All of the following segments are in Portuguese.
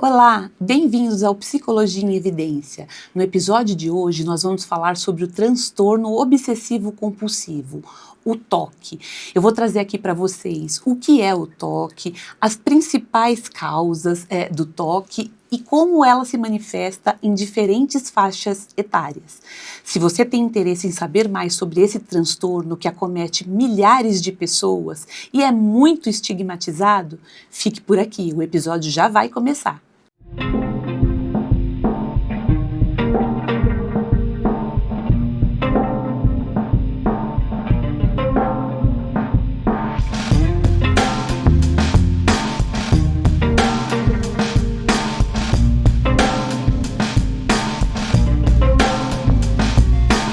Olá, bem-vindos ao Psicologia em Evidência. No episódio de hoje nós vamos falar sobre o transtorno obsessivo compulsivo, o TOC. Eu vou trazer aqui para vocês o que é o TOC, as principais causas do TOC e como ela se manifesta em diferentes faixas etárias. Se você tem interesse em saber mais sobre esse transtorno que acomete milhares de pessoas e é muito estigmatizado, fique por aqui, o episódio já vai começar.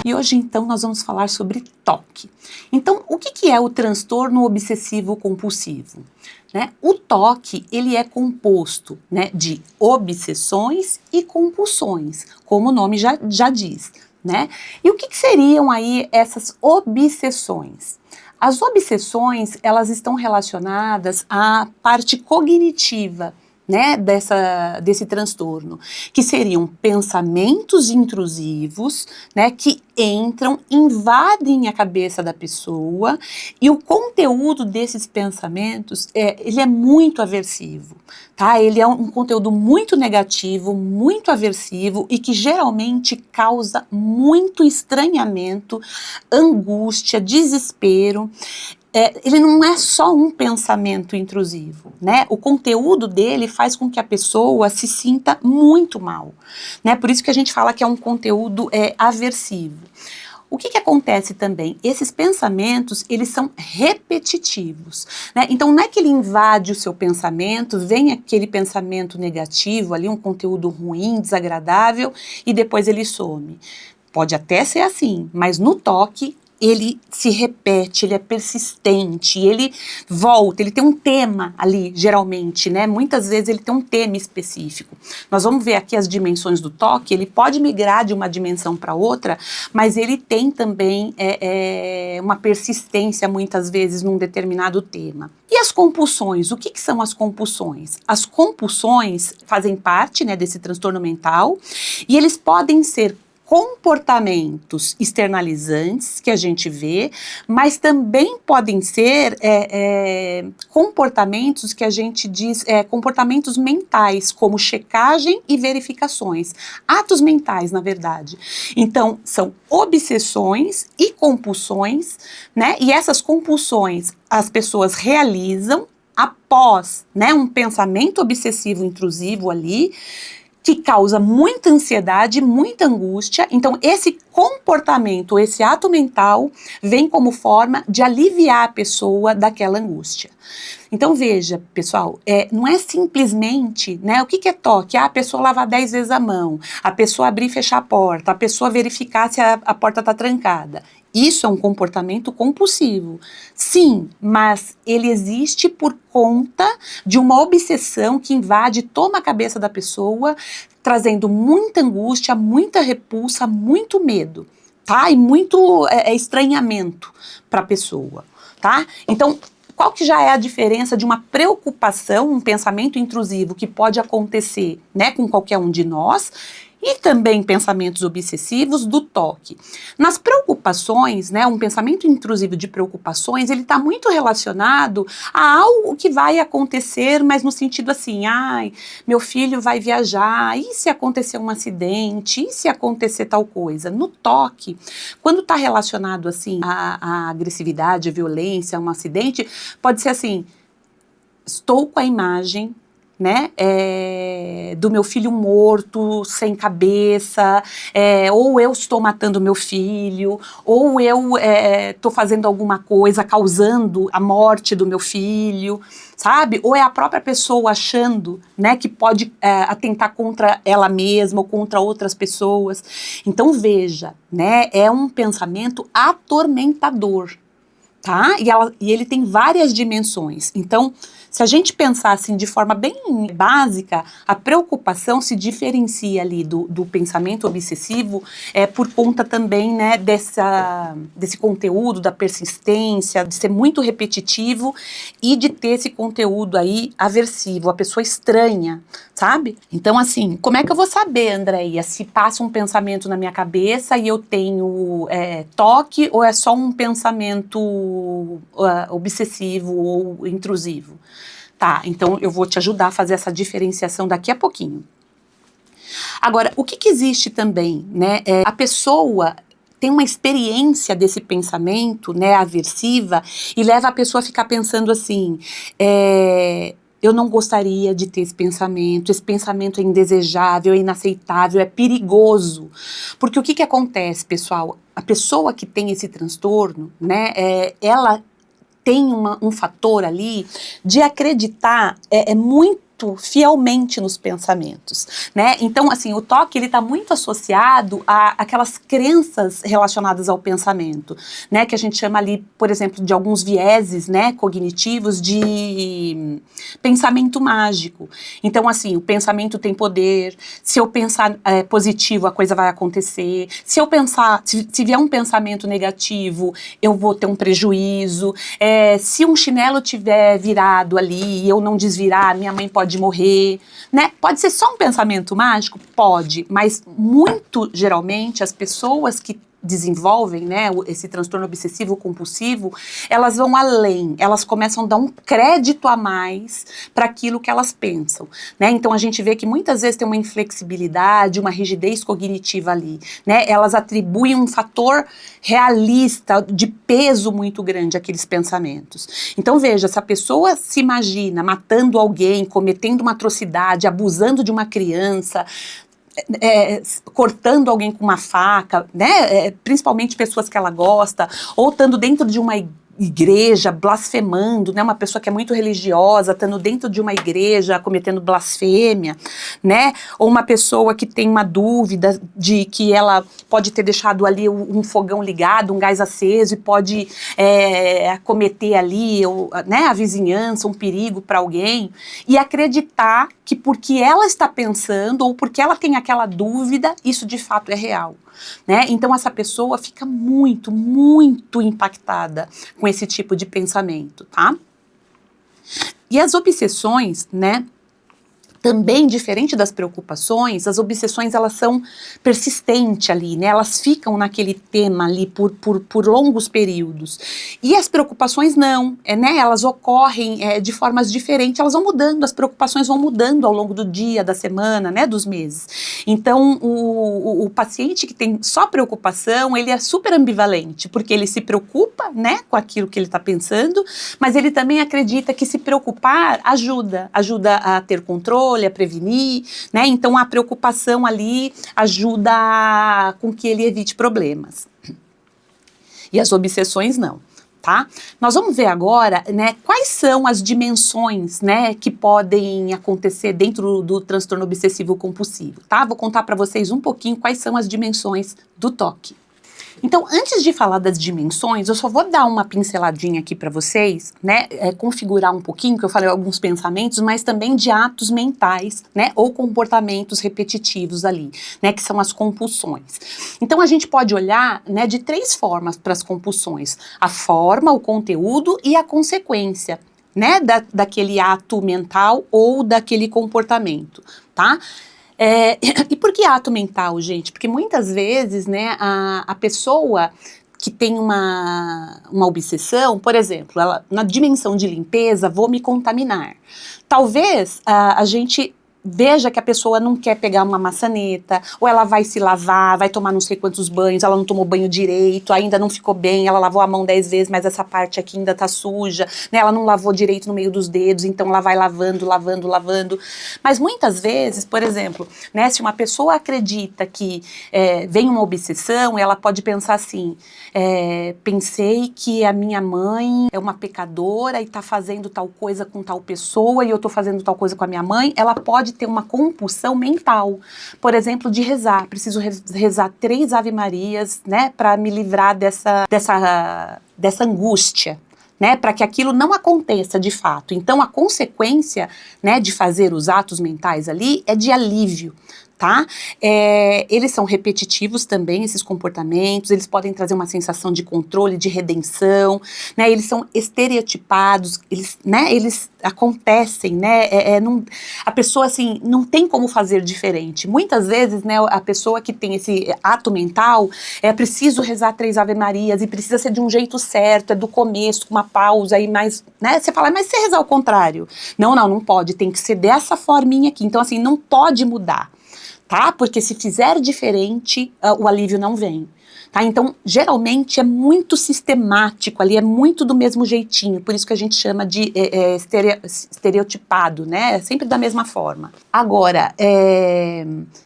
E hoje, então, nós vamos falar sobre TOC. Então, o que é o transtorno obsessivo compulsivo? O TOC, ele é composto de obsessões e compulsões, como o nome já diz. E o que seriam aí essas obsessões? As obsessões, elas estão relacionadas à parte cognitiva, desse transtorno, que seriam pensamentos intrusivos, que entram, invadem a cabeça da pessoa, e o conteúdo desses pensamentos, ele é muito aversivo, Ele é um conteúdo muito negativo, muito aversivo, e que geralmente causa muito estranhamento, angústia, desespero. Ele não é só um pensamento intrusivo, O conteúdo dele faz com que a pessoa se sinta muito mal, Por isso que a gente fala que é um conteúdo aversivo. O que acontece também? Esses pensamentos, eles são repetitivos, Então não é que ele invade o seu pensamento, vem aquele pensamento negativo ali, um conteúdo ruim, desagradável, e depois ele some. Pode até ser assim, mas no TOC, ele se repete, ele é persistente, ele volta, ele tem um tema ali, geralmente, Muitas vezes ele tem um tema específico. Nós vamos ver aqui as dimensões do TOC, ele pode migrar de uma dimensão para outra, mas ele tem também uma persistência, muitas vezes, num determinado tema. E as compulsões? O que são as compulsões? As compulsões fazem parte, desse transtorno mental, e eles podem ser comportamentos externalizantes que a gente vê, mas também podem ser comportamentos que a gente diz, comportamentos mentais, como checagem e verificações, atos mentais, na verdade. Então, são obsessões e compulsões, E essas compulsões as pessoas realizam após, um pensamento obsessivo intrusivo ali, que causa muita ansiedade, muita angústia. Então, esse comportamento, esse ato mental, vem como forma de aliviar a pessoa daquela angústia. Então, veja, pessoal, não é simplesmente, o que é TOC? A pessoa lavar 10 vezes a mão, a pessoa abrir e fechar a porta, a pessoa verificar se a porta está trancada. Isso é um comportamento compulsivo. Sim, mas ele existe por conta de uma obsessão que invade, toma a cabeça da pessoa, trazendo muita angústia, muita repulsa, muito medo, E muito estranhamento para a pessoa, Então, qual que já é a diferença de uma preocupação, um pensamento intrusivo que pode acontecer, com qualquer um de nós, e também pensamentos obsessivos do TOC? Nas preocupações, um pensamento intrusivo de preocupações, ele está muito relacionado a algo que vai acontecer, mas no sentido assim, meu filho vai viajar, e se acontecer um acidente, e se acontecer tal coisa? No TOC, quando está relacionado assim à agressividade, à violência, a um acidente, pode ser assim, estou com a imagem do meu filho morto, sem cabeça, ou eu estou matando meu filho, ou eu estou fazendo alguma coisa causando a morte do meu filho, sabe? Ou é a própria pessoa achando, que pode atentar contra ela mesma ou contra outras pessoas. Então veja, é um pensamento atormentador, E ele tem várias dimensões. Então, Se a gente pensar assim de forma bem básica, a preocupação se diferencia ali do pensamento obsessivo por conta também, né, desse conteúdo, da persistência, de ser muito repetitivo e de ter esse conteúdo aí aversivo, a pessoa estranha, sabe? Então, assim, como é que eu vou saber, Andréia, se passa um pensamento na minha cabeça e eu tenho toque ou é só um pensamento obsessivo ou intrusivo? Tá, então eu vou te ajudar a fazer essa diferenciação daqui a pouquinho. Agora, o que existe também, né? A pessoa tem uma experiência desse pensamento, né, aversiva, e leva a pessoa a ficar pensando assim, eu não gostaria de ter esse pensamento é indesejável, é inaceitável, é perigoso. Porque o que acontece, pessoal? A pessoa que tem esse transtorno, né, ela tem um fator ali de acreditar muito fielmente nos pensamentos, né? Então, assim, o toque, ele está muito associado a aquelas crenças relacionadas ao pensamento, né? Que a gente chama ali, por exemplo, de alguns vieses, né, cognitivos de pensamento mágico. Então, assim, o pensamento tem poder, se eu pensar positivo, a coisa vai acontecer, se eu pensar, se vier um pensamento negativo, eu vou ter um prejuízo, se um chinelo tiver virado ali e eu não desvirar, minha mãe pode morrer, né? Pode ser só um pensamento mágico? Pode, mas muito geralmente as pessoas que desenvolvem, né, esse transtorno obsessivo compulsivo, elas vão além, elas começam a dar um crédito a mais para aquilo que elas pensam, né? Então a gente vê que muitas vezes tem uma inflexibilidade, uma rigidez cognitiva ali, né? Elas atribuem um fator realista, de peso muito grande àqueles pensamentos. Então veja, se a pessoa se imagina matando alguém, cometendo uma atrocidade, abusando de uma criança, cortando alguém com uma faca, né? Principalmente pessoas que ela gosta, ou estando dentro de uma igreja, blasfemando, né? Uma pessoa que é muito religiosa, estando dentro de uma igreja, cometendo blasfêmia, né? Ou uma pessoa que tem uma dúvida de que ela pode ter deixado ali um fogão ligado, um gás aceso e pode cometer ali, né, a vizinhança, um perigo para alguém, e acreditar que porque ela está pensando ou porque ela tem aquela dúvida, isso de fato é real. Né? Então essa pessoa fica muito, muito impactada com esse tipo de pensamento, tá? E as obsessões, né? Também, diferente das preocupações, as obsessões, elas são persistentes ali, né? Elas ficam naquele tema ali por longos períodos. E as preocupações não, né? Elas ocorrem de formas diferentes, elas vão mudando, as preocupações vão mudando ao longo do dia, da semana, né? Dos meses. Então, o paciente que tem só preocupação, ele é super ambivalente, porque ele se preocupa, né? Com aquilo que ele está pensando, mas ele também acredita que se preocupar ajuda a ter controle, a prevenir, né? Então a preocupação ali ajuda com que ele evite problemas. E as obsessões não, tá? Nós vamos ver agora, né, quais são as dimensões, né, que podem acontecer dentro do transtorno obsessivo compulsivo, tá? Vou contar para vocês um pouquinho quais são as dimensões do toque. Então, antes de falar das dimensões, eu só vou dar uma pinceladinha aqui para vocês, né, configurar um pouquinho, que eu falei alguns pensamentos, mas também de atos mentais, né, ou comportamentos repetitivos ali, né, que são as compulsões. Então, a gente pode olhar, né, de três formas para as compulsões: a forma, o conteúdo e a consequência, né, daquele ato mental ou daquele comportamento, tá? E por que ato mental, gente? Porque muitas vezes, né, a pessoa que tem uma obsessão, por exemplo, ela, na dimensão de limpeza, vou me contaminar. Talvez a gente veja que a pessoa não quer pegar uma maçaneta, ou ela vai se lavar, vai tomar não sei quantos banhos, ela não tomou banho direito, ainda não ficou bem, ela lavou a mão 10 vezes, mas essa parte aqui ainda tá suja, né, ela não lavou direito no meio dos dedos, então ela vai lavando. Mas muitas vezes, por exemplo, né, se uma pessoa acredita que vem uma obsessão, ela pode pensar assim, pensei que a minha mãe é uma pecadora e tá fazendo tal coisa com tal pessoa, e eu tô fazendo tal coisa com a minha mãe, ela pode ter uma compulsão mental, por exemplo, de rezar. Preciso rezar 3 Ave Marias, né, para me livrar dessa angústia, né, para que aquilo não aconteça de fato. Então, a consequência, né, de fazer os atos mentais ali é de alívio, tá? Eles são repetitivos também, esses comportamentos, eles podem trazer uma sensação de controle, de redenção, né? Eles são estereotipados, eles acontecem, né? A pessoa, assim, não tem como fazer diferente. Muitas vezes, né, a pessoa que tem esse ato mental, é preciso rezar 3 Ave Marias e precisa ser de um jeito certo, é do começo, com uma pausa e mais, né? Você fala, mas se rezar ao contrário? Não pode, tem que ser dessa forminha aqui. Então, assim, não pode mudar, tá? Porque se fizer diferente, o alívio não vem. Tá? Então, geralmente é muito sistemático ali, é muito do mesmo jeitinho, por isso que a gente chama de estereotipado, né? É sempre da mesma forma. Agora,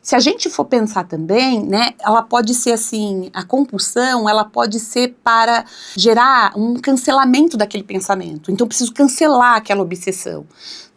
se a gente for pensar também, né, ela pode ser assim, a compulsão, ela pode ser para gerar um cancelamento daquele pensamento. Então, eu preciso cancelar aquela obsessão.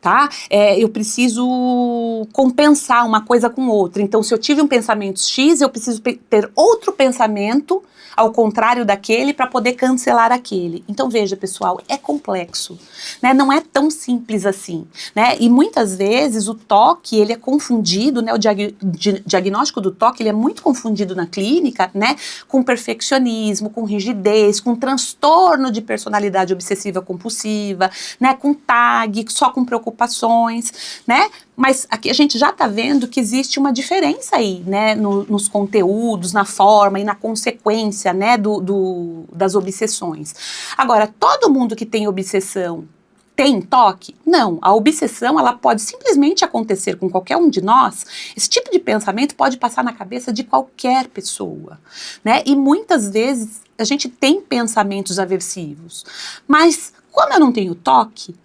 Tá? Eu preciso compensar uma coisa com outra. Então, se eu tive um pensamento X, eu preciso ter outro pensamento ao contrário daquele para poder cancelar aquele. Então, veja, pessoal, é complexo, né? Não é tão simples assim, né? E muitas vezes o toque, ele é confundido, né? O diagnóstico do toque, ele é muito confundido na clínica, né? Com perfeccionismo, com rigidez, com transtorno de personalidade obsessiva compulsiva, né? Com TAG, só com preocupações, né? Mas aqui a gente já está vendo que existe uma diferença aí, né, nos conteúdos, na forma e na consequência, né, das obsessões. Agora, todo mundo que tem obsessão tem toque? Não. A obsessão, ela pode simplesmente acontecer com qualquer um de nós. Esse tipo de pensamento pode passar na cabeça de qualquer pessoa, né? E muitas vezes a gente tem pensamentos aversivos. Mas como eu não tenho toque,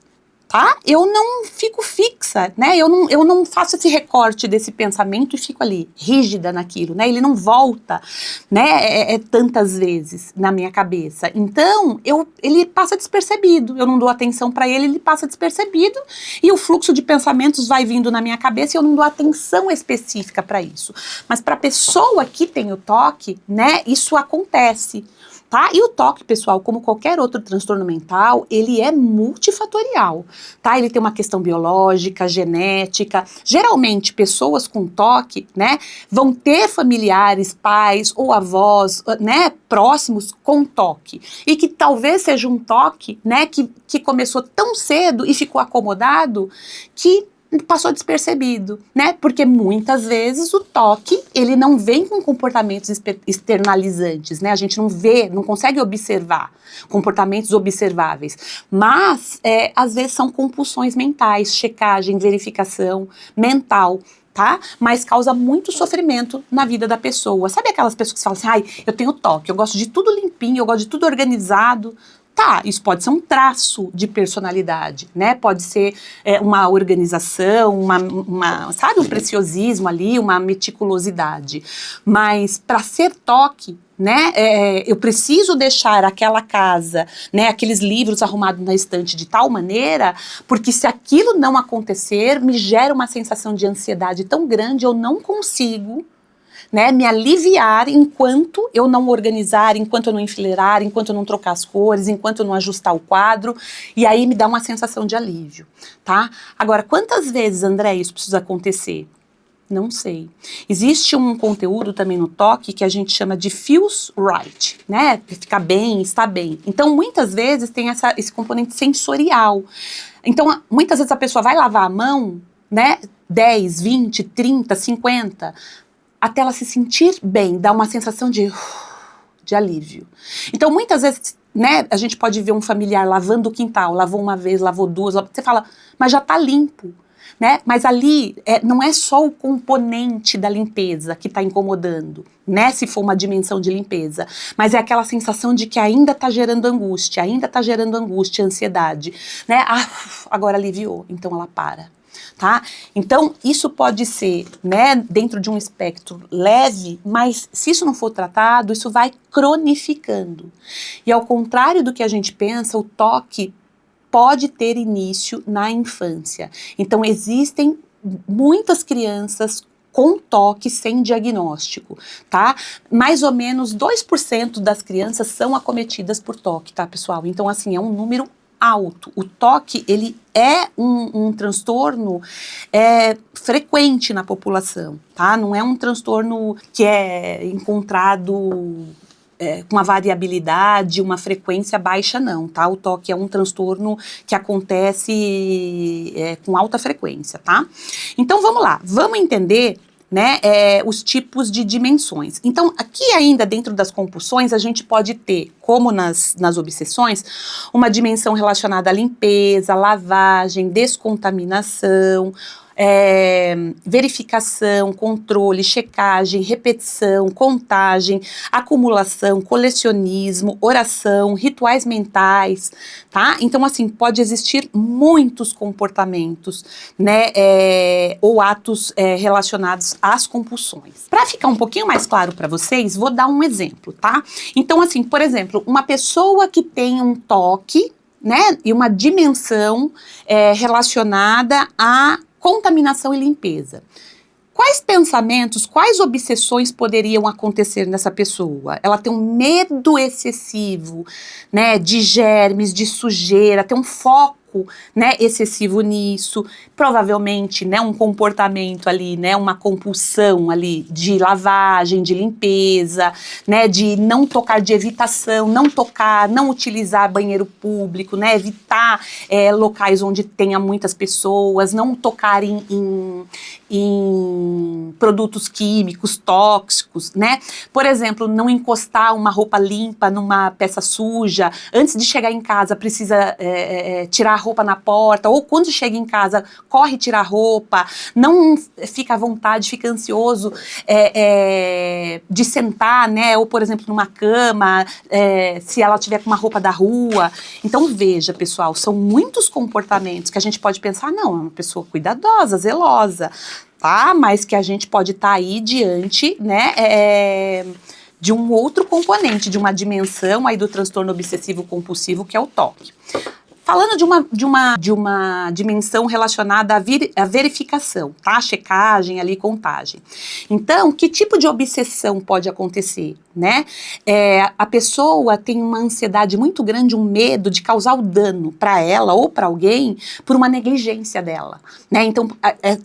tá? Eu não fico fixa, né? Eu não faço esse recorte desse pensamento e fico ali, rígida naquilo, né? Ele não volta, né? Tantas vezes na minha cabeça. Então, ele passa despercebido. Eu não dou atenção para ele, ele passa despercebido e o fluxo de pensamentos vai vindo na minha cabeça e eu não dou atenção específica para isso. Mas para a pessoa que tem o toque, né? Isso acontece. Tá? E o toque, pessoal, como qualquer outro transtorno mental, ele é multifatorial, tá? Ele tem uma questão biológica, genética. Geralmente, pessoas com toque, né, vão ter familiares, pais ou avós, né, próximos com toque. E que talvez seja um toque, né, que começou tão cedo e ficou acomodado que passou despercebido, né? Porque muitas vezes o toque, ele não vem com comportamentos externalizantes, né? A gente não vê, não consegue observar comportamentos observáveis, mas às vezes são compulsões mentais, checagem, verificação mental, tá? Mas causa muito sofrimento na vida da pessoa. Sabe aquelas pessoas que falam assim, ai, eu tenho toque, eu gosto de tudo limpinho, eu gosto de tudo organizado. Tá, isso pode ser um traço de personalidade, né? Pode ser uma organização, sabe, um preciosismo ali, uma meticulosidade. Mas para ser toque, né? Eu preciso deixar aquela casa, né? Aqueles livros arrumados na estante de tal maneira, porque se aquilo não acontecer, me gera uma sensação de ansiedade tão grande, eu não consigo, né, me aliviar enquanto eu não organizar, enquanto eu não enfileirar, enquanto eu não trocar as cores, enquanto eu não ajustar o quadro, e aí me dá uma sensação de alívio, tá? Agora, quantas vezes, André, isso precisa acontecer? Não sei. Existe um conteúdo também no toque que a gente chama de feels right, né? Ficar bem, estar bem. Então, muitas vezes tem esse componente sensorial. Então, muitas vezes a pessoa vai lavar a mão, né? 10, 20, 30, 50, até ela se sentir bem, dá uma sensação de alívio. Então, muitas vezes, né, a gente pode ver um familiar lavando o quintal, lavou uma vez, lavou duas, você fala, mas já tá limpo, né? Mas ali não é só o componente da limpeza que está incomodando, né? Se for uma dimensão de limpeza, mas é aquela sensação de que ainda está gerando angústia, ansiedade, né? Agora aliviou, então ela para. Tá? Então, isso pode ser, né, dentro de um espectro leve, mas se isso não for tratado, isso vai cronificando. E ao contrário do que a gente pensa, o toque pode ter início na infância. Então, existem muitas crianças com toque sem diagnóstico, tá? Mais ou menos 2% das crianças são acometidas por toque, tá, pessoal? Então, assim, é um número alto. O toque, ele é um transtorno frequente na população, tá? Não é um transtorno que é encontrado com uma variabilidade, uma frequência baixa, não, tá? O toque é um transtorno que acontece com alta frequência, tá? Então, vamos lá, vamos entender, né, os tipos de dimensões. Então, aqui ainda dentro das compulsões, a gente pode ter, como nas obsessões, uma dimensão relacionada à limpeza, lavagem, descontaminação, verificação, controle, checagem, repetição, contagem, acumulação, colecionismo, oração, rituais mentais, tá? Então, assim, pode existir muitos comportamentos, né, ou atos relacionados às compulsões. Para ficar um pouquinho mais claro para vocês, vou dar um exemplo, tá? Então, assim, por exemplo, uma pessoa que tem um toque, né, e uma dimensão relacionada a contaminação e limpeza. Quais pensamentos, quais obsessões poderiam acontecer nessa pessoa? Ela tem um medo excessivo, né, de germes, de sujeira, tem um foco, né, excessivo nisso, provavelmente, né, um comportamento ali, né, uma compulsão ali de lavagem, de limpeza, né, de não tocar, de evitação, não tocar, não utilizar banheiro público, né, evitar locais onde tenha muitas pessoas, não tocar em produtos químicos, tóxicos, né, por exemplo, não encostar uma roupa limpa numa peça suja, antes de chegar em casa precisa tirar a roupa na porta, ou quando chega em casa, corre tirar a roupa, não fica à vontade, fica ansioso de sentar, né, ou por exemplo numa cama, se ela tiver com uma roupa da rua. Então veja, pessoal, são muitos comportamentos que a gente pode pensar, não, é uma pessoa cuidadosa, zelosa, tá, mas que a gente pode estar aí diante, né, de um outro componente, de uma dimensão aí do transtorno obsessivo compulsivo, que é o toque. Falando de uma dimensão relacionada à verificação, tá? Checagem ali, contagem. Então, que tipo de obsessão pode acontecer, né? A pessoa tem uma ansiedade muito grande, um medo de causar o dano para ela ou para alguém por uma negligência dela, né? Então,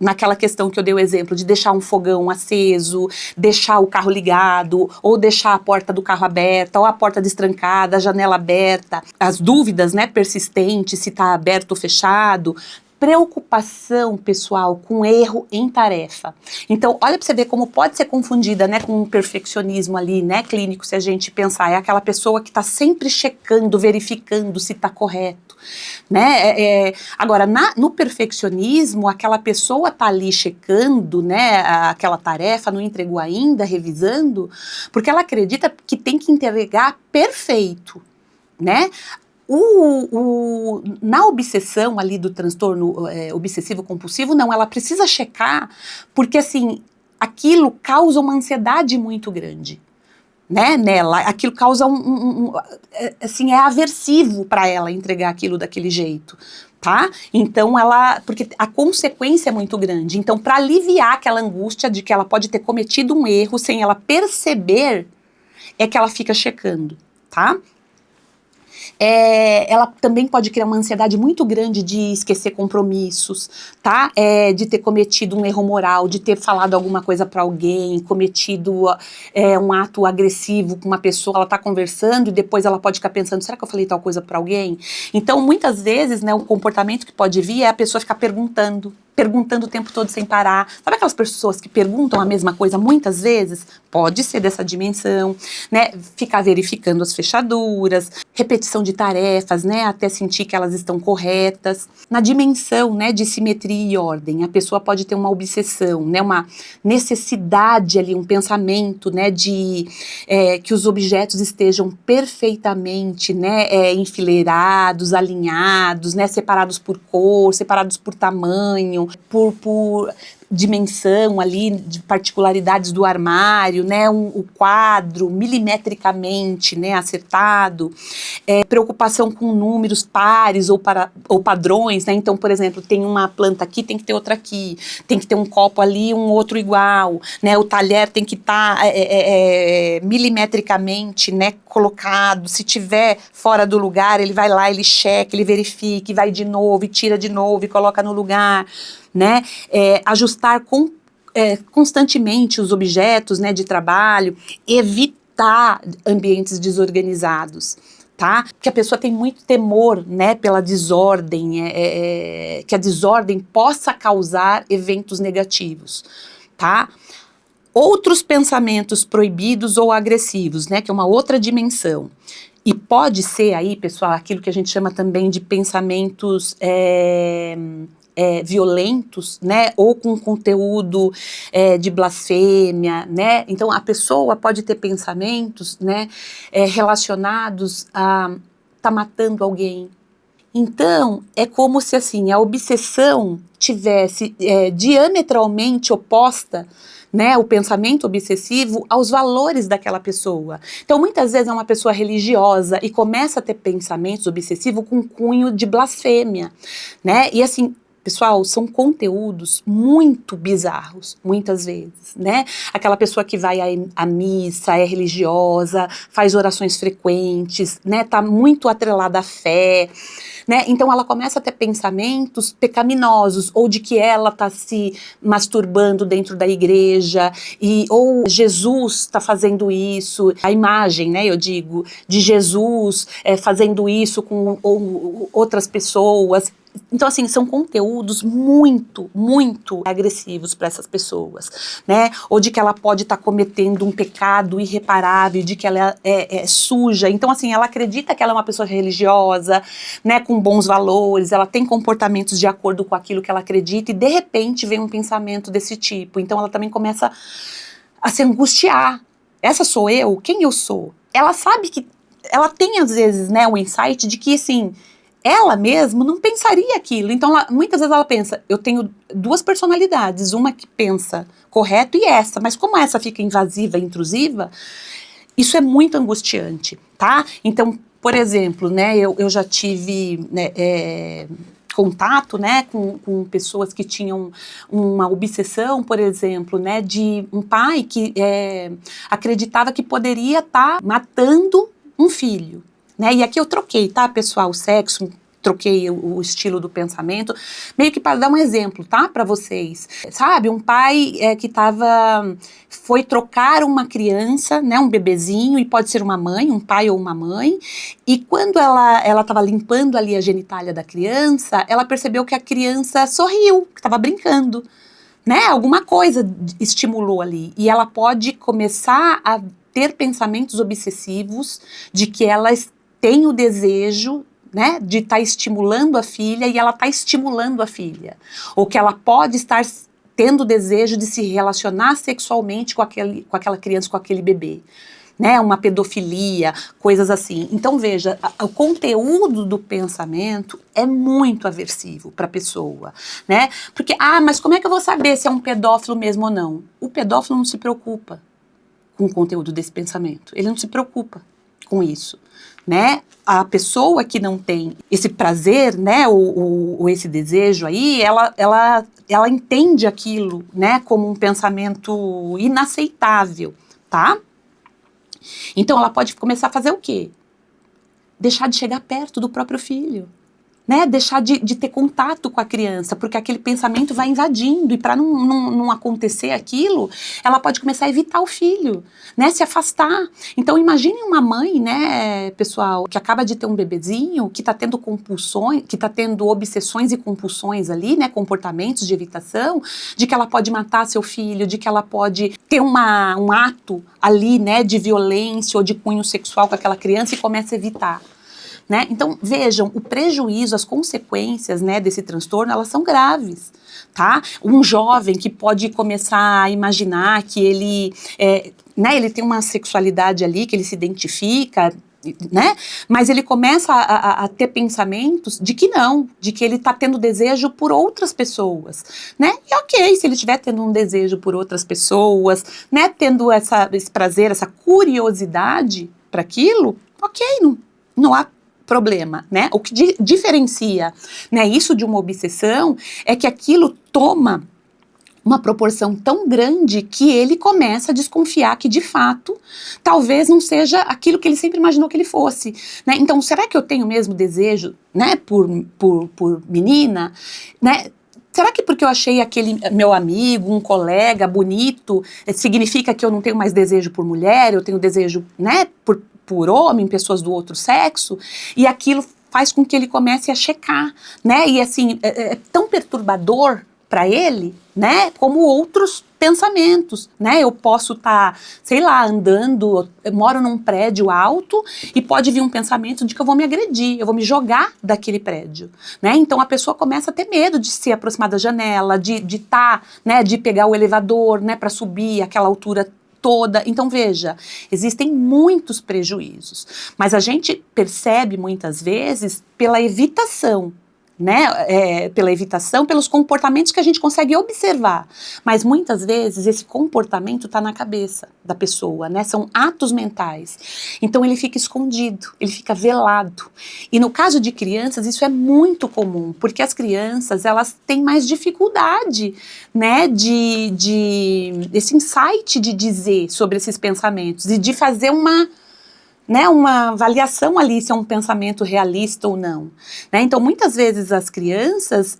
naquela questão que eu dei o exemplo de deixar um fogão aceso, deixar o carro ligado, ou deixar a porta do carro aberta, ou a porta destrancada, a janela aberta, as dúvidas, né, persistentes, se está aberto ou fechado, preocupação, pessoal, com erro em tarefa. Então, olha para você ver como pode ser confundida, né, com um perfeccionismo ali, né, clínico, se a gente pensar, é aquela pessoa que está sempre checando, verificando se está correto, né, agora, no perfeccionismo, aquela pessoa está ali checando, né, aquela tarefa, não entregou ainda, revisando, porque ela acredita que tem que entregar perfeito, né. Na obsessão ali do transtorno obsessivo compulsivo, não, ela precisa checar, porque assim, aquilo causa uma ansiedade muito grande, né, nela, aquilo causa assim, é aversivo para ela entregar aquilo daquele jeito, tá? Então porque a consequência é muito grande, então para aliviar aquela angústia de que ela pode ter cometido um erro sem ela perceber, é que ela fica checando, tá? Ela também pode criar uma ansiedade muito grande de esquecer compromissos, tá? De ter cometido um erro moral, de ter falado alguma coisa para alguém, cometido um ato agressivo com uma pessoa, ela tá conversando e depois ela pode ficar pensando, será que eu falei tal coisa para alguém? Então, muitas vezes, né, o comportamento que pode vir é a pessoa ficar perguntando o tempo todo sem parar. Sabe aquelas pessoas que perguntam a mesma coisa muitas vezes? Pode ser dessa dimensão, né? Ficar verificando as fechaduras, repetição de tarefas, né? Até sentir que elas estão corretas. Na dimensão, né, de simetria e ordem, a pessoa pode ter uma obsessão, né? Uma necessidade ali, um pensamento, né? De que os objetos estejam perfeitamente, né? Enfileirados, alinhados, né? Separados por cor, separados por tamanho, dimensão ali, de particularidades do armário, né, o quadro milimetricamente, né, acertado, preocupação com números pares ou padrões, né, então, por exemplo, tem uma planta aqui, tem que ter outra aqui, tem que ter um copo ali, um outro igual, né, o talher tem que estar milimetricamente, né, colocado, se tiver fora do lugar, ele vai lá, ele checa, ele verifica, vai de novo, e tira de novo, e coloca no lugar, né, ajustar constantemente os objetos, né, de trabalho, evitar ambientes desorganizados, tá? Porque a pessoa tem muito temor, né, pela desordem, que a desordem possa causar eventos negativos, tá? Outros pensamentos proibidos ou agressivos, né, que é uma outra dimensão. E pode ser aí, pessoal, aquilo que a gente chama também de pensamentos violentos, né, ou com conteúdo de blasfêmia, né, então a pessoa pode ter pensamentos, né, relacionados a tá matando alguém. Então, é como se assim, a obsessão tivesse diametralmente oposta, né, o pensamento obsessivo aos valores daquela pessoa. Então, muitas vezes é uma pessoa religiosa e começa a ter pensamentos obsessivos com cunho de blasfêmia, né, e assim, pessoal, são conteúdos muito bizarros, muitas vezes, né? Aquela pessoa que vai à missa, é religiosa, faz orações frequentes, né? Tá muito atrelada à fé, né? Então ela começa a ter pensamentos pecaminosos, ou de que ela tá se masturbando dentro da igreja, ou Jesus tá fazendo isso, a imagem, né? Eu digo, de Jesus fazendo isso com outras pessoas. Então, assim, são conteúdos muito, muito agressivos para essas pessoas, né? Ou de que ela pode estar cometendo um pecado irreparável, de que ela é suja. Então, assim, ela acredita que ela é uma pessoa religiosa, né, com bons valores, ela tem comportamentos de acordo com aquilo que ela acredita e, de repente, vem um pensamento desse tipo. Então, ela também começa a se angustiar. Essa sou eu? Quem eu sou? Ela sabe que... Ela tem, às vezes, né, um insight de que, assim... Ela mesma não pensaria aquilo. Então, muitas vezes ela pensa, eu tenho duas personalidades, uma que pensa correto e essa, mas como essa fica invasiva e intrusiva, isso é muito angustiante, tá? Então, por exemplo, né, eu já tive contato, né, com pessoas que tinham uma obsessão, por exemplo, né, de um pai que acreditava que poderia estar matando um filho. Né? E aqui eu troquei, tá, pessoal, o sexo, troquei o estilo do pensamento, meio que para dar um exemplo, tá, para vocês. Sabe, um pai que foi trocar uma criança, né, um bebezinho, e pode ser uma mãe, um pai ou uma mãe, e quando ela estava limpando ali a genitália da criança, ela percebeu que a criança sorriu, que estava brincando, né, alguma coisa estimulou ali, e ela pode começar a ter pensamentos obsessivos de que ela tem o desejo, né, de estar estimulando a filha e ela está estimulando a filha. Ou que ela pode estar tendo o desejo de se relacionar sexualmente com aquela criança, com aquele bebê. Né, uma pedofilia, coisas assim. Então, veja, o conteúdo do pensamento é muito aversivo para a pessoa, né? Porque, mas como é que eu vou saber se é um pedófilo mesmo ou não? O pedófilo não se preocupa com o conteúdo desse pensamento. Ele não se preocupa com isso, né? A pessoa que não tem esse prazer, né, ou esse desejo aí, ela entende aquilo, né, como um pensamento inaceitável, tá? Então ela pode começar a fazer o quê? Deixar de chegar perto do próprio filho. Né, deixar de ter contato com a criança, porque aquele pensamento vai invadindo, e para não acontecer aquilo, ela pode começar a evitar o filho, né, se afastar. Então imagine uma mãe, né, pessoal, que acaba de ter um bebezinho, que está tendo compulsões, que está tendo obsessões e compulsões ali, né, comportamentos de evitação, de que ela pode matar seu filho, de que ela pode ter um ato ali, né, de violência ou de cunho sexual com aquela criança e começa a evitar. Né? Então, vejam, o prejuízo, as consequências, né, desse transtorno, elas são graves, tá? Um jovem que pode começar a imaginar que ele tem uma sexualidade ali, que ele se identifica, né? Mas ele começa a ter pensamentos de que não, de que ele está tendo desejo por outras pessoas, né? E ok, se ele estiver tendo um desejo por outras pessoas, né? Tendo esse prazer, essa curiosidade para aquilo, ok, não há problema, né? O que diferencia, né, isso de uma obsessão é que aquilo toma uma proporção tão grande que ele começa a desconfiar que, de fato, talvez não seja aquilo que ele sempre imaginou que ele fosse, né? Então, será que eu tenho mesmo desejo, né, por menina, né? Será que porque eu achei aquele meu amigo, um colega bonito, significa que eu não tenho mais desejo por mulher, eu tenho desejo, né, por homem, pessoas do outro sexo? E aquilo faz com que ele comece a checar, né? E assim, é tão perturbador para ele, né, como outros pensamentos, né? Eu posso estar, sei lá, andando, eu moro num prédio alto e pode vir um pensamento de que eu vou me agredir, eu vou me jogar daquele prédio, né? Então a pessoa começa a ter medo de se aproximar da janela, de né, de pegar o elevador, né, para subir aquela altura toda. Então veja, existem muitos prejuízos, mas a gente percebe muitas vezes pela evitação, né, pela evitação, pelos comportamentos que a gente consegue observar, mas muitas vezes esse comportamento está na cabeça da pessoa, né, são atos mentais, então ele fica escondido, ele fica velado, e no caso de crianças isso é muito comum, porque as crianças, elas têm mais dificuldade, né, esse insight de dizer sobre esses pensamentos, e de fazer uma avaliação ali se é um pensamento realista ou não, né? Então muitas vezes as crianças,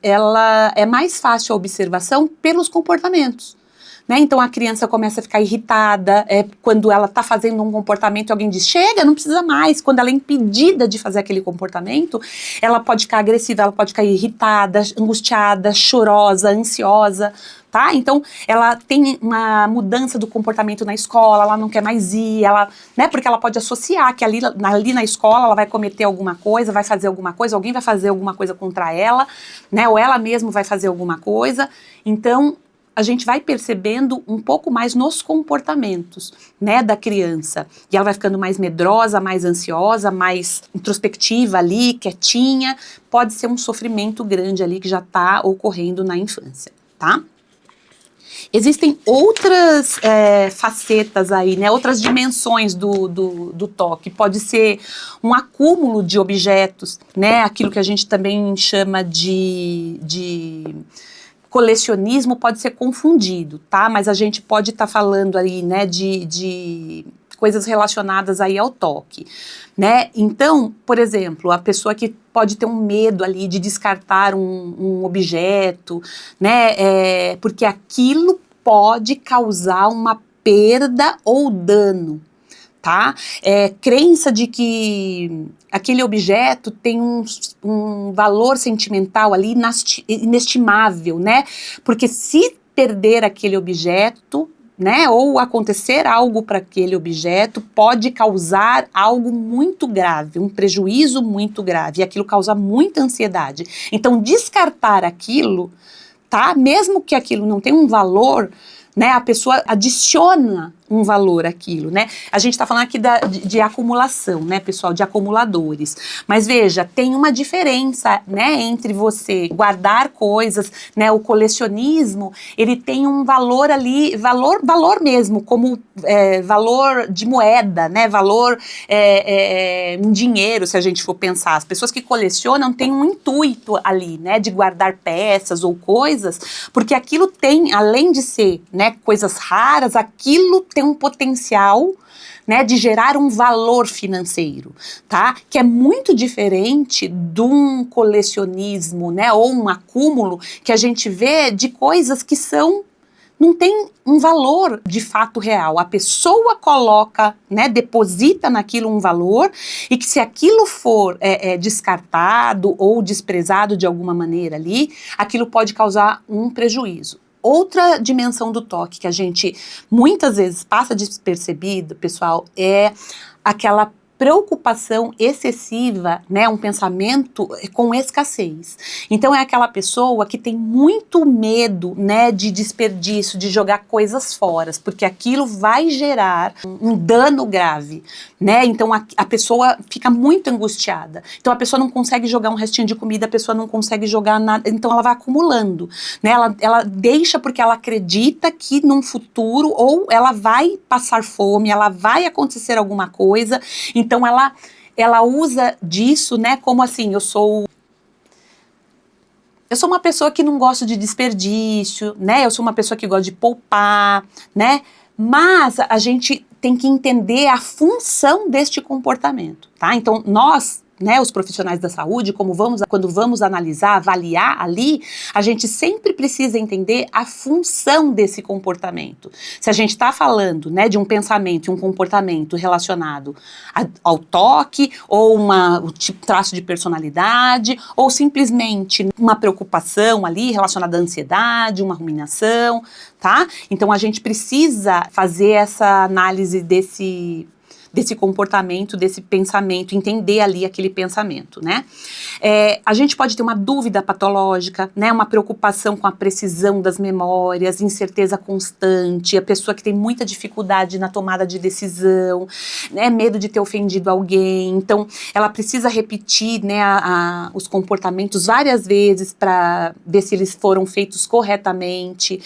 é mais fácil a observação pelos comportamentos, né? Então a criança começa a ficar irritada, quando ela está fazendo um comportamento e alguém diz, chega, não precisa mais. Quando ela é impedida de fazer aquele comportamento, ela pode ficar agressiva, ela pode ficar irritada, angustiada, chorosa, ansiosa, tá? Então ela tem uma mudança do comportamento na escola, ela não quer mais ir, né, porque ela pode associar que ali na escola ela vai cometer alguma coisa, vai fazer alguma coisa, alguém vai fazer alguma coisa contra ela, né, ou ela mesma vai fazer alguma coisa. Então a gente vai percebendo um pouco mais nos comportamentos, né, da criança. E ela vai ficando mais medrosa, mais ansiosa, mais introspectiva ali, quietinha. Pode ser um sofrimento grande ali que já está ocorrendo na infância, tá? Existem outras facetas aí, né, outras dimensões do toque. Pode ser um acúmulo de objetos, né, aquilo que a gente também chama de colecionismo pode ser confundido, tá? Mas a gente pode estar falando aí, né, de coisas relacionadas aí ao toque, né? Então, por exemplo, a pessoa que pode ter um medo ali de descartar um objeto, né? Porque aquilo pode causar uma perda ou dano, tá? Crença de que aquele objeto tem um valor sentimental ali inestimável, né? Porque se perder aquele objeto, né, ou acontecer algo para aquele objeto, pode causar algo muito grave, um prejuízo muito grave, e aquilo causa muita ansiedade. Então, descartar aquilo, tá? Mesmo que aquilo não tenha um valor, né, a pessoa adiciona um valor àquilo, né? A gente está falando aqui de acumulação, né, pessoal, de acumuladores. Mas veja, tem uma diferença, né, entre você guardar coisas, né, o colecionismo, ele tem um valor ali, valor mesmo, como valor de moeda, né, valor em dinheiro, se a gente for pensar. As pessoas que colecionam têm um intuito ali, né, de guardar peças ou coisas, porque aquilo tem, além de ser, né, coisas raras, aquilo tem um potencial, né, de gerar um valor financeiro, tá? Que é muito diferente de um colecionismo, né, ou um acúmulo que a gente vê de coisas que não tem um valor de fato real. A pessoa coloca, né, deposita naquilo um valor, e que se aquilo for descartado ou desprezado de alguma maneira ali, aquilo pode causar um prejuízo. Outra dimensão do toque que a gente muitas vezes passa despercebido, pessoal, é aquela preocupação excessiva, né, um pensamento com escassez. Então é aquela pessoa que tem muito medo, né, de desperdício, de jogar coisas fora, porque aquilo vai gerar um dano grave, né? Então a pessoa fica muito angustiada. Então a pessoa não consegue jogar um restinho de comida, a pessoa não consegue jogar nada, então ela vai acumulando, né? Ela deixa porque ela acredita que num futuro ou ela vai passar fome, ela vai acontecer alguma coisa. Então ela usa disso, né, como assim, eu sou uma pessoa que não gosta de desperdício, né, eu sou uma pessoa que gosta de poupar, né, mas a gente tem que entender a função deste comportamento, tá? Então nós, né, os profissionais da saúde, quando vamos analisar, avaliar ali, a gente sempre precisa entender a função desse comportamento. Se a gente está falando, né, de um pensamento e um comportamento relacionado ao toque, ou o tipo, traço de personalidade, ou simplesmente uma preocupação ali relacionada à ansiedade, uma ruminação, tá? Então a gente precisa fazer essa análise desse comportamento, desse pensamento, entender ali aquele pensamento, né? A gente pode ter uma dúvida patológica, né? Uma preocupação com a precisão das memórias, incerteza constante, a pessoa que tem muita dificuldade na tomada de decisão, né? Medo de ter ofendido alguém, então ela precisa repetir, né, os comportamentos várias vezes para ver se eles foram feitos corretamente,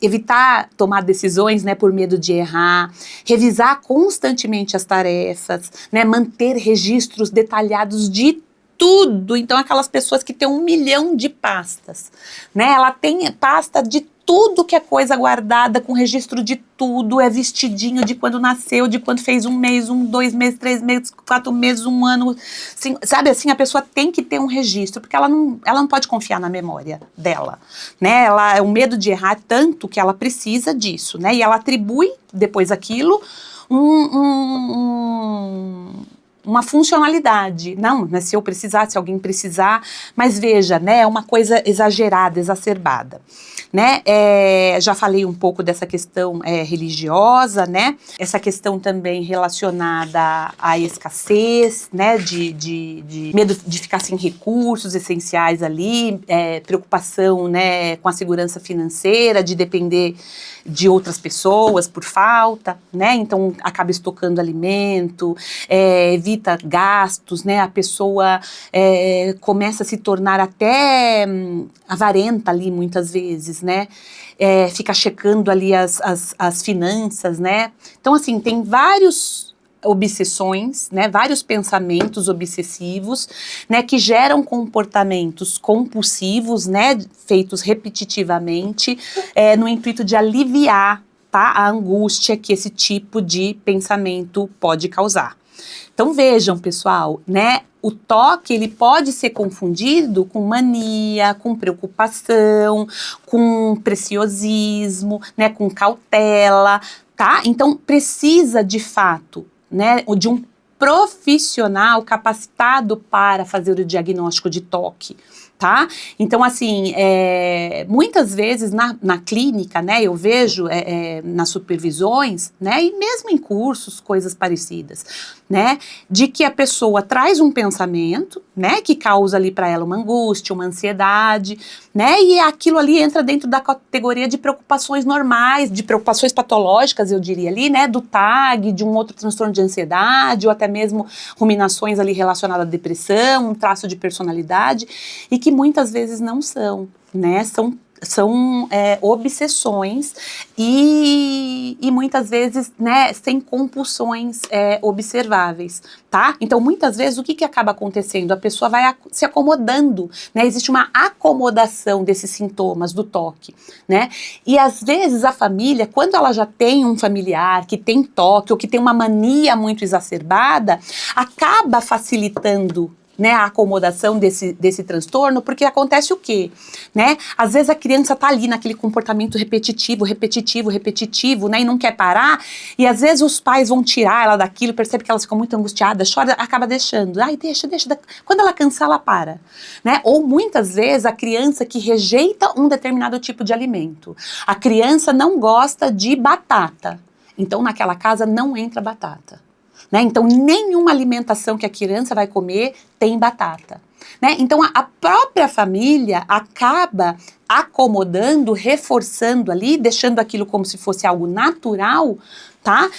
evitar tomar decisões, né, por medo de errar, revisar constantemente as tarefas, né, manter registros detalhados de tudo. Então aquelas pessoas que têm 1 milhão de pastas, né, ela tem pasta de tudo que é coisa guardada, com registro de tudo, é vestidinho de quando nasceu, de quando fez 1 mês, 2 meses, 3 meses, 4 meses, 1 ano, 5, sabe assim, a pessoa tem que ter um registro, porque ela não pode confiar na memória dela, né, o medo de errar tanto que ela precisa disso, né, e ela atribui depois aquilo uma funcionalidade. Não, né, se eu precisar, se alguém precisar, mas veja, né, é uma coisa exagerada, exacerbada, né, já falei um pouco dessa questão religiosa, né, essa questão também relacionada à escassez, né, de medo de ficar sem recursos essenciais ali, preocupação, né, com a segurança financeira, de depender de outras pessoas por falta, né, então acaba estocando alimento, evita gastos, né, a pessoa começa a se tornar até avarenta ali muitas vezes, né, fica checando ali as finanças, né, então assim, tem vários obsessões, né, vários pensamentos obsessivos, né, que geram comportamentos compulsivos, né, feitos repetitivamente, no intuito de aliviar, tá, a angústia que esse tipo de pensamento pode causar. Então vejam, pessoal, né, o toque ele pode ser confundido com mania, com preocupação, com preciosismo, né, com cautela, tá? Então precisa de fato, né, de um profissional capacitado para fazer o diagnóstico de toque, tá? Então, assim, muitas vezes na clínica, né, eu vejo nas supervisões, né, e mesmo em cursos, coisas parecidas, né, de que a pessoa traz um pensamento, né, que causa ali para ela uma angústia, uma ansiedade, né, e aquilo ali entra dentro da categoria de preocupações normais, de preocupações patológicas, eu diria ali, né, do TAG, de um outro transtorno de ansiedade, ou até mesmo ruminações ali relacionadas à depressão, um traço de personalidade, e que muitas vezes não são, né, são obsessões e muitas vezes, né, sem compulsões observáveis, tá? Então, muitas vezes, o que acaba acontecendo? A pessoa vai se acomodando, né? Existe uma acomodação desses sintomas do toque, né? E às vezes a família, quando ela já tem um familiar que tem toque ou que tem uma mania muito exacerbada, acaba facilitando, né, a acomodação desse transtorno, porque acontece o quê? Né? Às vezes a criança tá ali naquele comportamento repetitivo, né, e não quer parar, e às vezes os pais vão tirar ela daquilo, percebe que ela fica muito angustiada, chora, acaba deixando, deixa, quando ela cansar ela para, né? Ou muitas vezes a criança que rejeita um determinado tipo de alimento, a criança não gosta de batata, então naquela casa não entra batata. né? Então, nenhuma alimentação que a criança vai comer tem batata, né? Então, a própria família acaba acomodando, reforçando ali, deixando aquilo como se fosse algo natural, tá?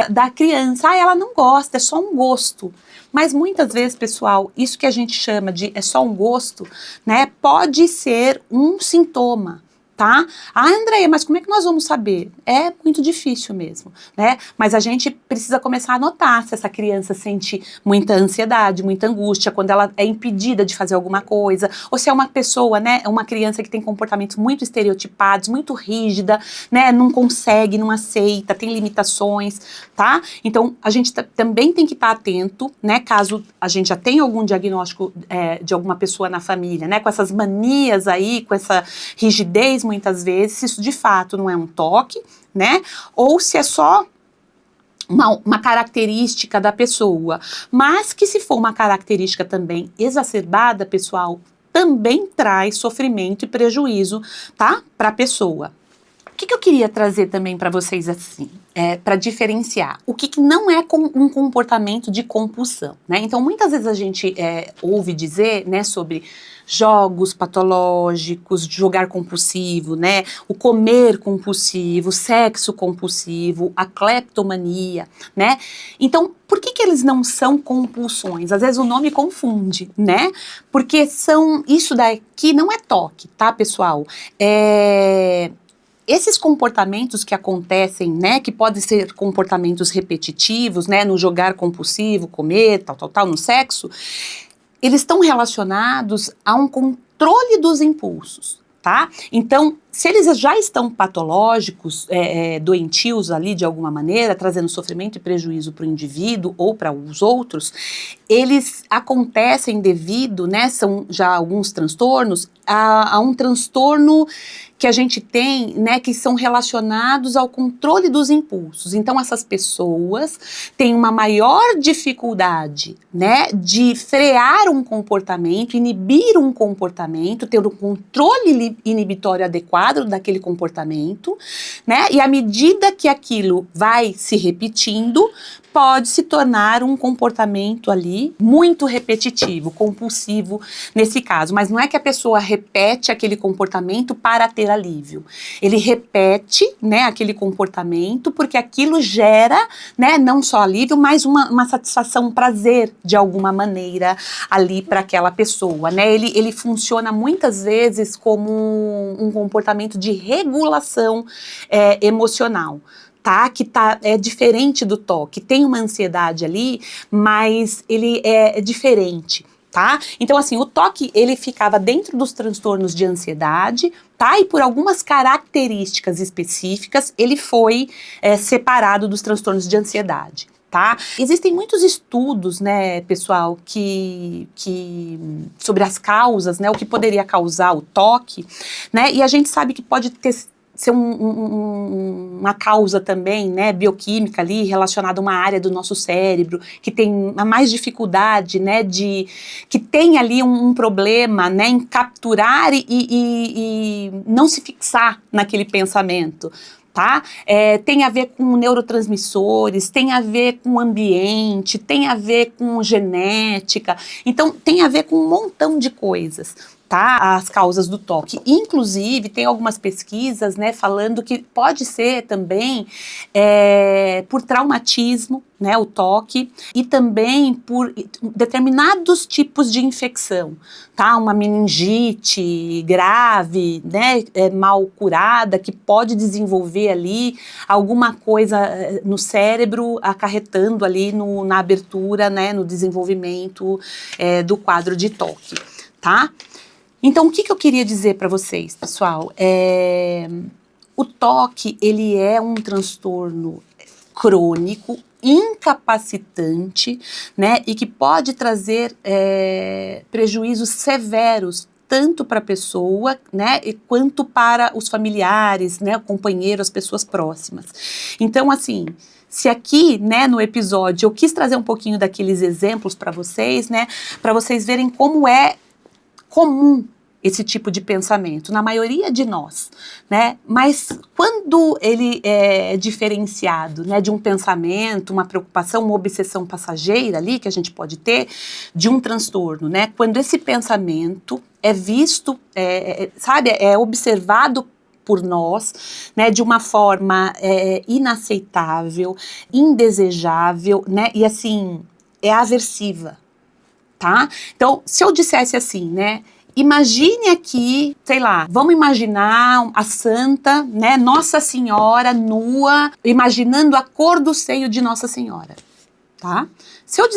Da criança. Ela não gosta, é só um gosto. Mas muitas vezes, pessoal, isso que a gente chama de é só um gosto, né? Pode ser um sintoma. Tá? Andréia, mas como é que nós vamos saber? É muito difícil mesmo, né? Mas a gente precisa começar a notar se essa criança sente muita ansiedade, muita angústia, quando ela é impedida de fazer alguma coisa, ou se é uma pessoa, né, uma criança que tem comportamentos muito estereotipados, muito rígida, né, não consegue, não aceita, tem limitações, tá? Então, a gente também tem que estar atento, né, caso a gente já tenha algum diagnóstico de alguma pessoa na família, né, com essas manias aí, com essa rigidez, muitas vezes, se isso de fato não é um toque, né? Ou se é só uma característica da pessoa. Mas que se for uma característica também exacerbada, pessoal, também traz sofrimento e prejuízo, tá? Para a pessoa. O que eu queria trazer também para vocês assim, para diferenciar o que não é um comportamento de compulsão, né? Então, muitas vezes a gente ouve dizer, né, sobre jogos patológicos, jogar compulsivo, né, o comer compulsivo, sexo compulsivo, a cleptomania, né? Então, por que eles não são compulsões? Às vezes o nome confunde, né? Porque isso daqui não é toque, tá, pessoal? Esses comportamentos que acontecem, né, que podem ser comportamentos repetitivos, né, no jogar compulsivo, comer, tal, no sexo, eles estão relacionados a um controle dos impulsos, tá? Então, se eles já estão patológicos, doentios ali de alguma maneira, trazendo sofrimento e prejuízo para o indivíduo ou para os outros, eles acontecem devido, né, são já alguns transtornos, a um transtorno que a gente tem, né, que são relacionados ao controle dos impulsos. Então, essas pessoas têm uma maior dificuldade, né, de frear um comportamento, inibir um comportamento, ter um controle inibitório adequado daquele comportamento, né, e à medida que aquilo vai se repetindo, pode se tornar um comportamento ali muito repetitivo, compulsivo nesse caso. Mas não é que a pessoa repete aquele comportamento para ter alívio. Ele repete, né, aquele comportamento porque aquilo gera, né, não só alívio, mas uma satisfação, um prazer de alguma maneira ali para aquela pessoa, né? Ele funciona muitas vezes como um comportamento de regulação emocional. Tá? Que é diferente do toque, tem uma ansiedade ali, mas ele é diferente, tá? Então, assim, o toque, ele ficava dentro dos transtornos de ansiedade, tá? E por algumas características específicas, ele foi separado dos transtornos de ansiedade. Tá? Existem muitos estudos, né, pessoal, sobre as causas, né, o que poderia causar o toque, né, e a gente sabe que pode ser uma causa também, né, bioquímica ali, relacionada a uma área do nosso cérebro, que tem mais dificuldade, né, que tem ali um problema, né, em capturar e não se fixar naquele pensamento. Tá? Tem a ver com neurotransmissores, tem a ver com ambiente, tem a ver com genética, então tem a ver com um montão de coisas, tá? As causas do toque. Inclusive, tem algumas pesquisas, né, falando que pode ser também por traumatismo, né, o toque, e também por determinados tipos de infecção, tá? Uma meningite grave, né, mal curada, que pode desenvolver ali alguma coisa no cérebro, acarretando ali na abertura, né, no desenvolvimento do quadro de toque, tá? Então, o que eu queria dizer para vocês, pessoal? O toque, ele é um transtorno crônico, incapacitante, né, e que pode trazer prejuízos severos, tanto para a pessoa, né, quanto para os familiares, né, o companheiro, as pessoas próximas. Então, assim, se aqui, né, no episódio, eu quis trazer um pouquinho daqueles exemplos para vocês, né, para vocês verem como é comum esse tipo de pensamento, na maioria de nós, né? Mas quando ele é diferenciado, né, de um pensamento, uma preocupação, uma obsessão passageira ali, que a gente pode ter, de um transtorno, né? Quando esse pensamento é visto, sabe, é observado por nós, né, de uma forma inaceitável, indesejável, né, e assim, é aversiva, tá? Então, se eu dissesse assim, né, imagine aqui, sei lá, vamos imaginar a santa, né, Nossa Senhora nua, imaginando a cor do seio de Nossa Senhora, tá? Se eu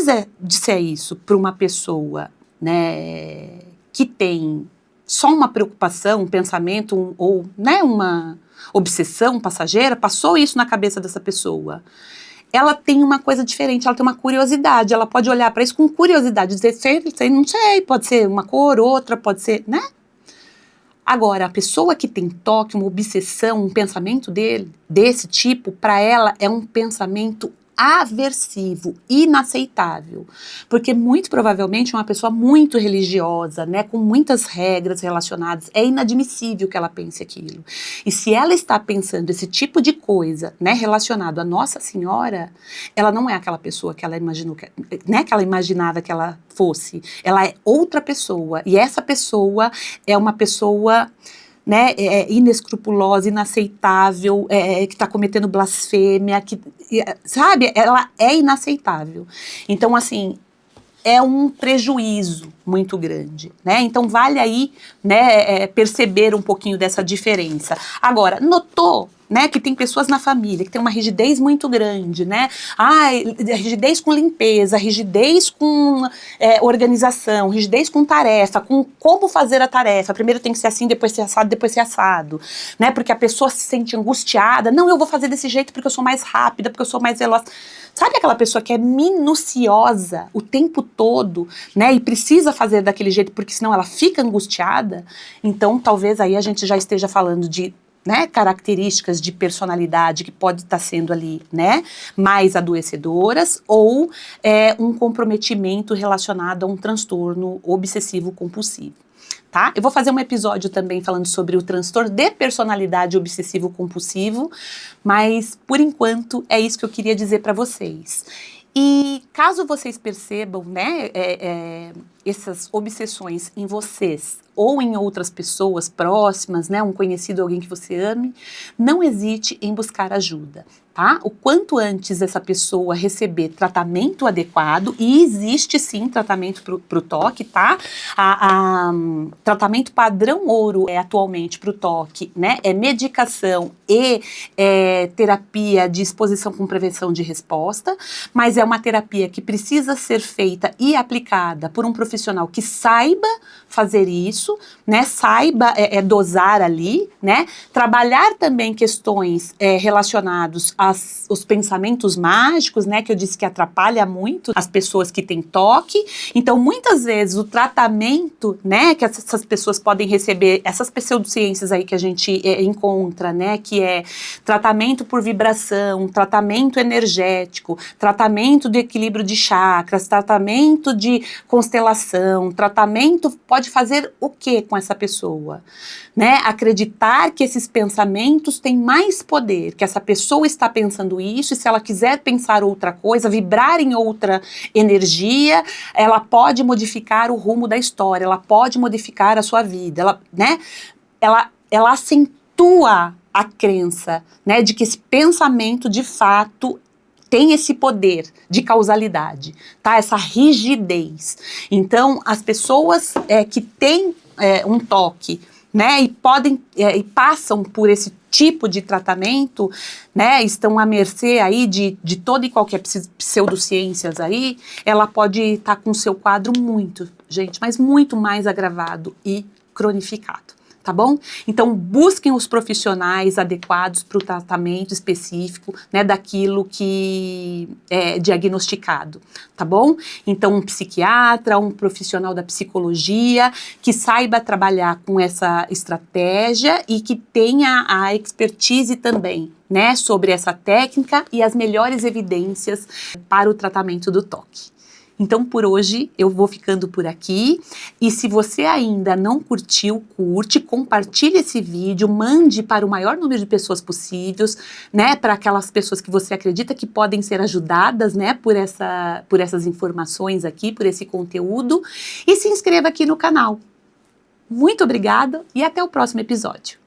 disser isso para uma pessoa, né, que tem só uma preocupação, um pensamento, ou, né, uma obsessão passageira, passou isso na cabeça dessa pessoa, ela tem uma coisa diferente, ela tem uma curiosidade, ela pode olhar para isso com curiosidade, dizer, não sei, pode ser uma cor, outra, pode ser, né? Agora, a pessoa que tem toque, uma obsessão, um pensamento desse tipo, para ela é um pensamento aversivo, inaceitável, porque muito provavelmente uma pessoa muito religiosa, né, com muitas regras relacionadas, é inadmissível que ela pense aquilo. E se ela está pensando esse tipo de coisa, né, relacionado a Nossa Senhora, ela não é aquela pessoa que ela imaginou, né, que ela imaginava que ela fosse. Ela é outra pessoa, e essa pessoa é uma pessoa, né, inescrupulosa, inaceitável, que está cometendo blasfêmia, sabe, ela é inaceitável. Então, assim, é um prejuízo muito grande, né? Então vale aí, né, perceber um pouquinho dessa diferença. Agora, notou, né, que tem pessoas na família que tem uma rigidez muito grande, né? Rigidez com limpeza, rigidez com organização, rigidez com tarefa, com como fazer a tarefa. Primeiro tem que ser assim, depois ser assado, né? Porque a pessoa se sente angustiada. Não, eu vou fazer desse jeito porque eu sou mais rápida, porque eu sou mais veloz. Sabe aquela pessoa que é minuciosa o tempo todo, né, e precisa fazer daquele jeito porque senão ela fica angustiada? Então talvez aí a gente já esteja falando de, né, características de personalidade que pode estar sendo ali, né, mais adoecedoras, ou um comprometimento relacionado a um transtorno obsessivo compulsivo. Tá? Eu vou fazer um episódio também falando sobre o transtorno de personalidade obsessivo-compulsivo, mas por enquanto é isso que eu queria dizer para vocês. E caso vocês percebam, né, essas obsessões em vocês ou em outras pessoas próximas, né, um conhecido, alguém que você ame, não hesite em buscar ajuda, tá? O quanto antes essa pessoa receber tratamento adequado, e existe sim tratamento pro TOC, tá? Tratamento padrão ouro atualmente pro TOC, né, é medicação e terapia de exposição com prevenção de resposta, mas é uma terapia que precisa ser feita e aplicada por um profissional que saiba fazer isso, né, saiba dosar ali, né, trabalhar também questões relacionadas aos pensamentos mágicos, né, que eu disse que atrapalha muito as pessoas que têm toque. Então, muitas vezes o tratamento, né, que essas pessoas podem receber, essas pseudociências aí que a gente encontra, né, que é tratamento por vibração, tratamento energético, tratamento de equilíbrio de chakras, tratamento de constelação, tratamento pode fazer o que com essa pessoa? Né? Acreditar que esses pensamentos têm mais poder, que essa pessoa está pensando isso, e se ela quiser pensar outra coisa, vibrar em outra energia, ela pode modificar o rumo da história, ela pode modificar a sua vida, ela acentua a crença, né, de que esse pensamento de fato tem esse poder de causalidade, tá? Essa rigidez. Então, as pessoas que têm um toque, né, e passam por esse tipo de tratamento, né, estão à mercê aí de toda e qualquer pseudociências aí, ela pode estar com o seu quadro mas muito mais agravado e cronificado. Tá bom? Então, busquem os profissionais adequados para o tratamento específico, né, daquilo que é diagnosticado, tá bom? Então, um psiquiatra, um profissional da psicologia que saiba trabalhar com essa estratégia e que tenha a expertise também, né, sobre essa técnica e as melhores evidências para o tratamento do toque. Então, por hoje, eu vou ficando por aqui. E se você ainda não curtiu, curte, compartilhe esse vídeo, mande para o maior número de pessoas possíveis, né? Para aquelas pessoas que você acredita que podem ser ajudadas, né? Por essas informações aqui, por esse conteúdo. E se inscreva aqui no canal. Muito obrigada e até o próximo episódio.